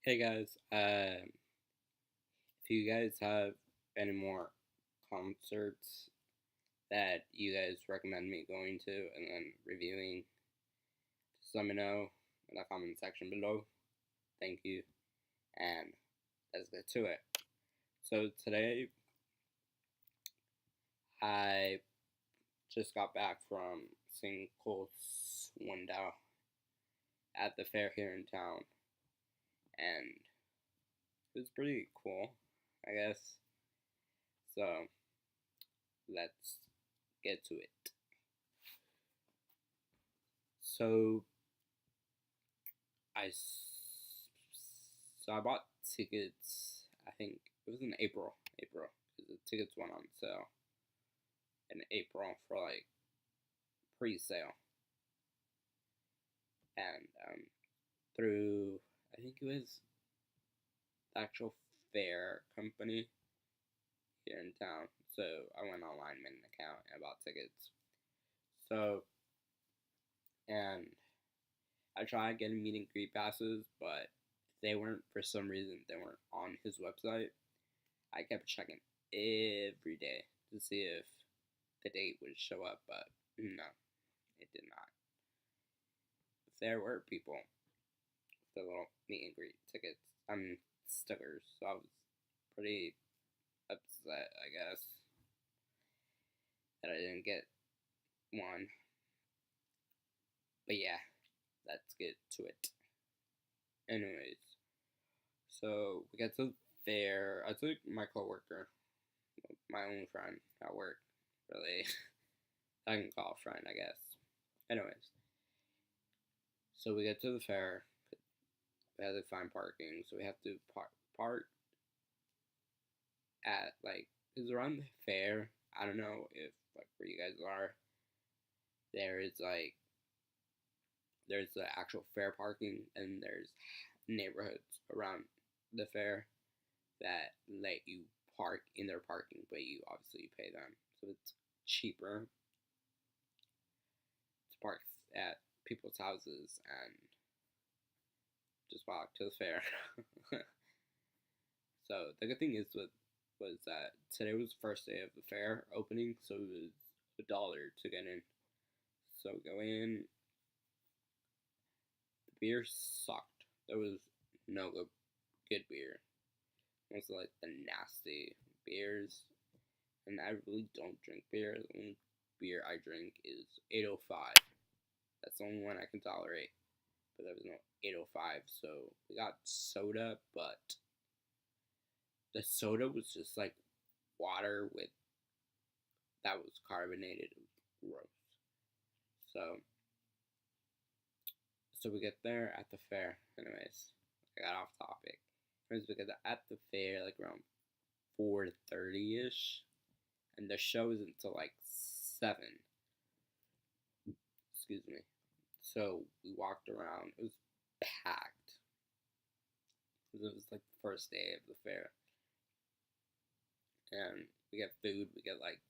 Hey guys, if you guys have any more concerts that you guys recommend me going to and then reviewing, just let me know in the comment section below. Thank you, and let's get to it. So today I just got back from seeing Cole Swindell at the fair here in town, and it was pretty cool, I guess. So let's get to it. So I so I bought tickets. I think it was in April. Because the tickets went on sale in April for like pre-sale, and through I think it was the actual fair company here in town. So I went online, made an account, and bought tickets. So and I tried getting meet and greet passes, but they weren't, for some reason, they weren't on his website. I kept checking every day to see if the date would show up, but no, it did not. There were people with the little meet and greet tickets, stickers, so I was pretty upset, I guess, that I didn't get one. But yeah, let's get to it. Anyways, so we got to the fair. I took my coworker, my own friend at work, really. I can call a friend, I guess. Anyways, so we get to the fair. We have to find parking, so we have to park at like, is around the fair. I don't know if like where you guys are. There's the actual fair parking, and there's neighborhoods around the fair that let you park in their parking, but you obviously pay them, so it's cheaper to park at people's houses and just walk to the fair. So the good thing was that today was the first day of the fair opening, so it was $1 to get in. So go in. The beer sucked. There was no good beer. It was like the nasty beers, and I really don't drink beer. The only beer I drink is 805. That's the only one I can tolerate. But there was no 805, so we got soda, but the soda was just like water with that was carbonated. It was gross. So we get there at the fair. Anyways, I got off topic. Anyways, we get at the fair like around 4:30 ish, and the show is until like 7. Excuse me. So we walked around. It was packed. It was like the first day of the fair, and we get food. We get like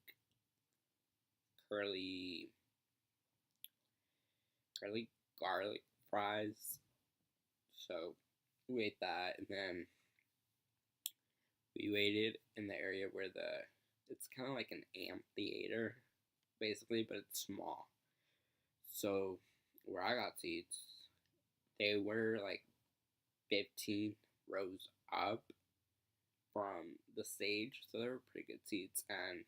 curly garlic fries. So we ate that, and then we waited in the area where it's kind of like an amphitheater, basically, but it's small. So where I got seats, they were like 15 rows up from the stage, so they were pretty good seats, and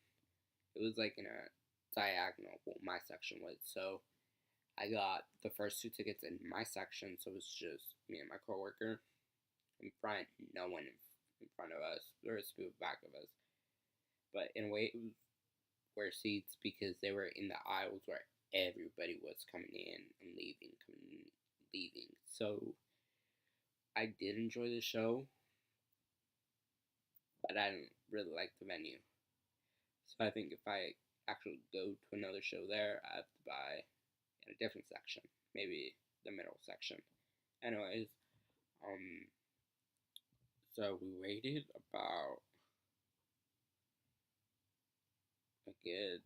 it was like in a diagonal. Well, my section was, so I got the first 2 tickets in my section, so it was just me and my coworker in front, no one in front of us. There was people back of us, but in a way, it was were seats because they were in the aisles where everybody was coming in and leaving, leaving. So I did enjoy the show, but I didn't really like the venue. So I think if I actually go to another show there, I have to buy in a different section, maybe the middle section. Anyways, so we waited about a good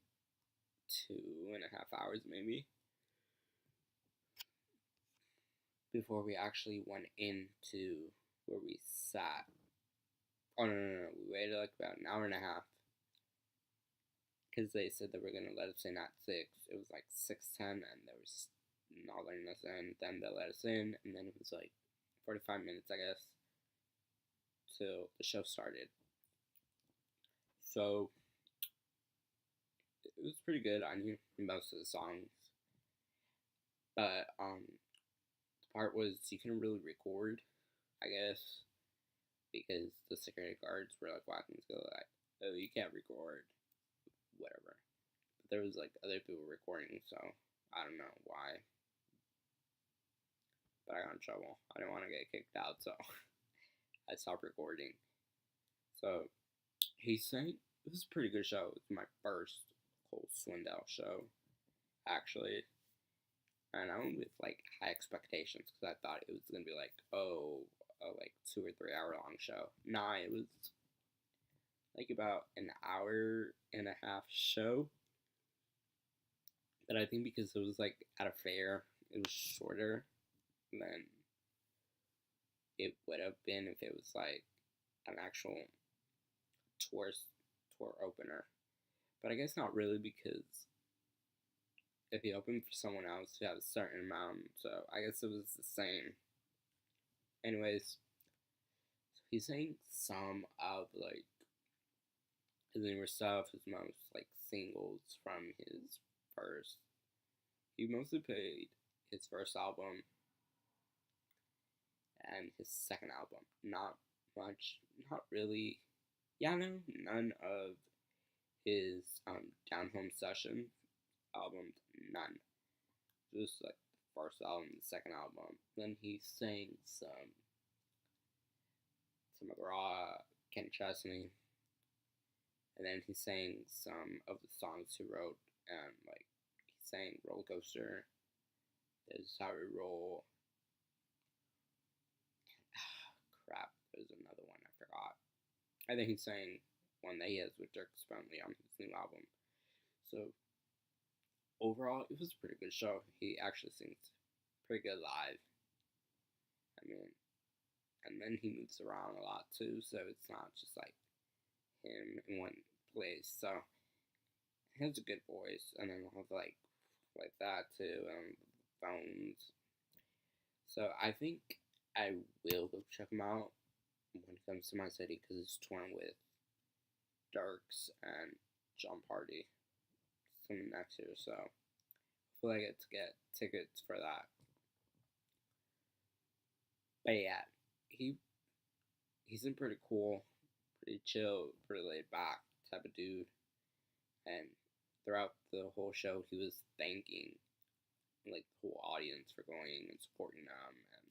2.5 hours maybe before we actually went into where we sat. Oh no, we waited like about an hour and a half because they said they were gonna let us in at 6. It was like 6:10, and they was not letting us in. Then they let us in, and then it was like 45 minutes, I guess, till the show started. So it was pretty good. I knew most of the songs, but the part was you couldn't really record, I guess, because the security guards were like walking to like, oh, you can't record, whatever. But there was like other people recording, so I don't know why. But I got in trouble. I didn't want to get kicked out, so I stopped recording. So he sang. It was a pretty good show. It was my first whole Swindell show, actually. And I went with like high expectations because I thought it was gonna be like, oh, a like 2 or 3 hour long show. Nah, it was like about an hour and a half show. But I think because it was like at a fair, it was shorter than it would have been if it was like an actual tour opener. But I guess not really, because if he opened for someone else, you have a certain amount. So I guess it was the same. Anyways, so he sang some of like his newer stuff, his most like singles from his first. He mostly played his first album and his second album. Not much, not really. Yeah, no, none of his Down Home Session albums, none. Just like the first album, the second album. Then he sang some McGraw, Ken Chesney, and then he sang some of the songs he wrote, and like he sang Roller Coaster, This Is How We Roll. Crap, there's another one I forgot. I think he sang one that he has with Dirk Spentley on his new album. So overall, it was a pretty good show. He actually sings pretty good live. I mean, and then he moves around a lot too, so it's not just like him in one place. So he has a good voice, and then he'll have like that too, phones. So I think I will go check him out when it comes to my city, because it's touring with Darks and John Party soon next year. So hopefully I get to get tickets for that. But yeah, he seemed pretty cool, pretty chill, pretty laid back type of dude. And throughout the whole show, he was thanking like the whole audience for going and supporting them and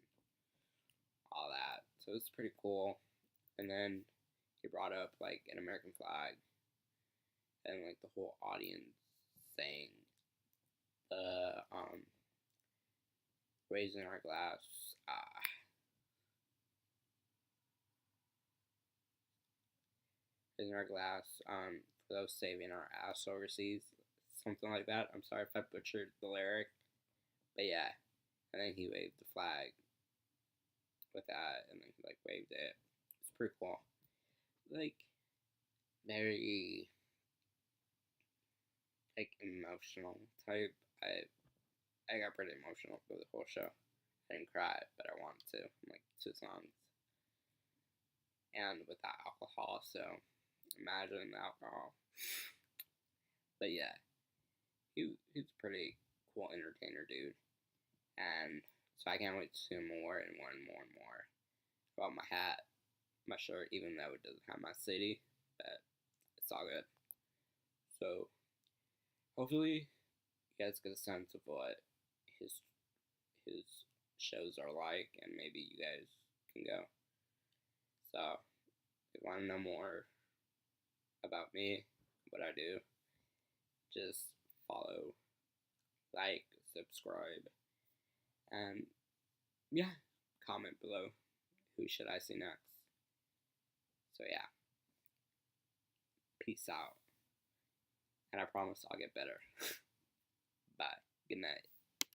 all that. So it's pretty cool. And then he brought up like an American flag, and like the whole audience sang the raising our glass. Raising our glass for those saving our ass overseas, something like that. I'm sorry if I butchered the lyric, but yeah. And then he waved the flag with that, and then he like waved it. It's pretty cool. Like very like emotional type. I got pretty emotional for the whole show. I didn't cry, but I wanted to. Like 2 songs. And with that alcohol, so imagine the alcohol. But yeah, he's a pretty cool entertainer, dude. And so I can't wait to see more and more and more and more about my hat, my shirt, even though it doesn't have my city, but it's all good. So hopefully you guys get a sense of what his shows are like, and maybe you guys can go. So if you want to know more about me, what I do, just follow, like, subscribe, and yeah, comment below who should I see next. So yeah, peace out, and I promise I'll get better. Bye. Good night.